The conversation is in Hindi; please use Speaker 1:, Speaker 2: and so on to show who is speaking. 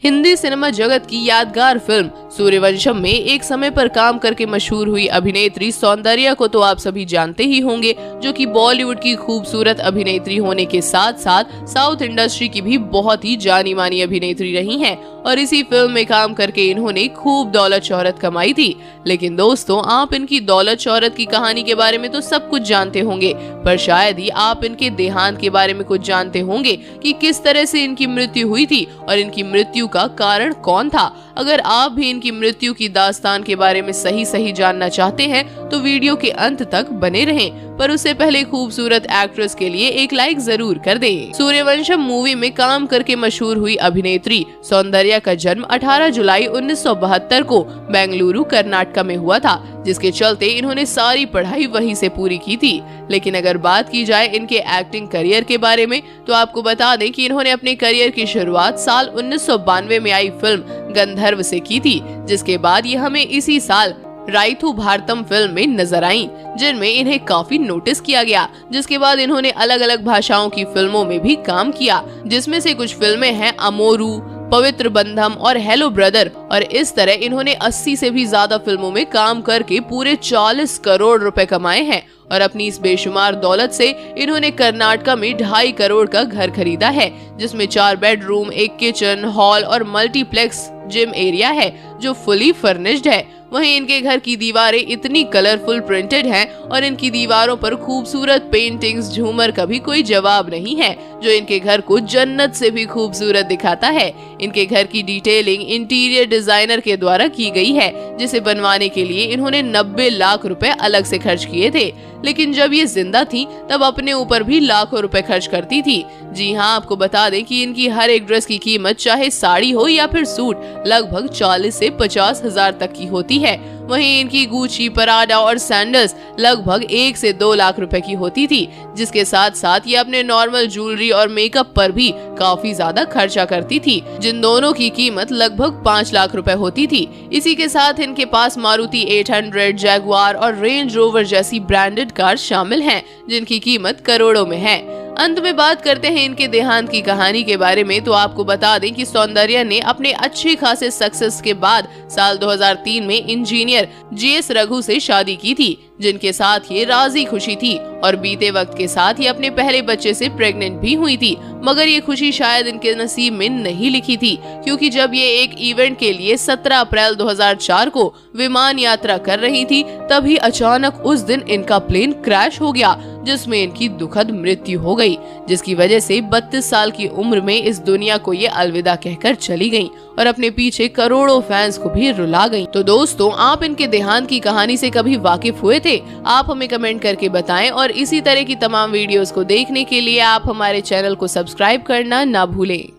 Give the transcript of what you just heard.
Speaker 1: हिंदी सिनेमा जगत की यादगार फिल्म सूर्यवंशम में एक समय पर काम करके मशहूर हुई अभिनेत्री सौंदर्या को तो आप सभी जानते ही होंगे, जो कि बॉलीवुड की खूबसूरत अभिनेत्री होने के साथ साथ साउथ इंडस्ट्री की भी बहुत ही जानी मानी अभिनेत्री रही हैं और इसी फिल्म में काम करके इन्होंने खूब दौलत शोहरत कमाई थी। लेकिन दोस्तों, आप इनकी दौलत शोहरत की कहानी के बारे में तो सब कुछ जानते होंगे, पर शायद ही आप इनके देहांत के बारे में कुछ जानते होंगे कि किस तरह से इनकी मृत्यु हुई थी और इनकी मृत्यु का कारण कौन था। अगर आप भी इनकी मृत्यु की दास्तान के बारे में सही जानना चाहते हैं तो वीडियो के अंत तक बने रहें, पर उससे पहले खूबसूरत एक्ट्रेस के लिए एक लाइक जरूर कर दें। सूर्यवंशम मूवी में काम करके मशहूर हुई अभिनेत्री सौंदर्या का जन्म 18 जुलाई 1972 को बेंगलुरु कर्नाटक में हुआ था, जिसके चलते इन्होंने सारी पढ़ाई वहीं से पूरी की थी। लेकिन अगर बात की जाए इनके एक्टिंग करियर के बारे में तो आपको बता दें कि इन्होंने अपने करियर की शुरुआत साल 1992 में आई फिल्म गंधर्व से की थी, जिसके बाद ये हमें इसी साल राइथु भारतम फिल्म में नजर आईं, जिनमें इन्हें काफी नोटिस किया गया। जिसके बाद इन्होंने अलग अलग भाषाओं की फिल्मों में भी काम किया, जिसमें से कुछ फिल्में हैं अमोरू, पवित्र बंधम और हेलो ब्रदर। और इस तरह इन्होंने 80 से भी ज्यादा फिल्मों में काम करके पूरे 40 करोड़ रुपए कमाए हैं और अपनी इस बेशुमार दौलत से इन्होंने कर्नाटक में 2.5 करोड़ का घर खरीदा है, जिसमें 4 बेडरूम, एक किचन, हॉल और मल्टीप्लेक्स जिम एरिया है जो फुली फर्निश्ड है। वहीं इनके घर की दीवारें इतनी कलरफुल प्रिंटेड हैं और इनकी दीवारों पर खूबसूरत पेंटिंग्स, झूमर का भी कोई जवाब नहीं है, जो इनके घर को जन्नत से भी खूबसूरत दिखाता है। इनके घर की डिटेलिंग इंटीरियर डिजाइनर के द्वारा की गई है, जिसे बनवाने के लिए इन्होंने 90 लाख रुपए अलग से खर्च किए थे। लेकिन जब ये जिंदा थी तब अपने ऊपर भी लाखों रुपए खर्च करती थी। जी हाँ, आपको बता दें कि इनकी हर एक ड्रेस की कीमत, चाहे साड़ी हो या फिर सूट, लगभग 40 से 50 हजार तक की होती है। वहीं इनकी गुची, पराडा और सैंडल्स लगभग 1 से 2 लाख रुपए की होती थी, जिसके साथ साथ ये अपने नॉर्मल ज्वेलरी और मेकअप पर भी काफी ज्यादा खर्चा करती थी, जिन दोनों की कीमत लगभग 5 लाख रुपए होती थी। इसी के साथ इनके पास मारुति 800, जैगुआर और रेंज रोवर जैसी ब्रांडेड कार शामिल हैं, जिनकी कीमत करोड़ों में है। अंत में बात करते हैं इनके देहांत की कहानी के बारे में, तो आपको बता दें कि सौंदर्या ने अपने अच्छे खासे सक्सेस के बाद साल 2003 में इंजीनियर GS रघु से शादी की थी, जिनके साथ ये राजी खुशी थी और बीते वक्त के साथ ही अपने पहले बच्चे से प्रेग्नेंट भी हुई थी। मगर ये खुशी शायद इनके नसीब में नहीं लिखी थी, क्योंकि जब ये एक इवेंट के लिए 17 अप्रैल 2004 को विमान यात्रा कर रही थी, तभी अचानक उस दिन इनका प्लेन क्रैश हो गया, जिसमें इनकी दुखद मृत्यु हो गई, जिसकी वजह से 32 साल की उम्र में इस दुनिया को ये अलविदा कहकर चली गईं और अपने पीछे करोड़ों फैंस को भी रुला गईं। तो दोस्तों, आप इनके देहांत की कहानी से कभी वाकिफ हुए थे? आप हमें कमेंट करके बताएं और इसी तरह की तमाम वीडियोस को देखने के लिए आप हमारे चैनल को सब्सक्राइब करना ना भूलें।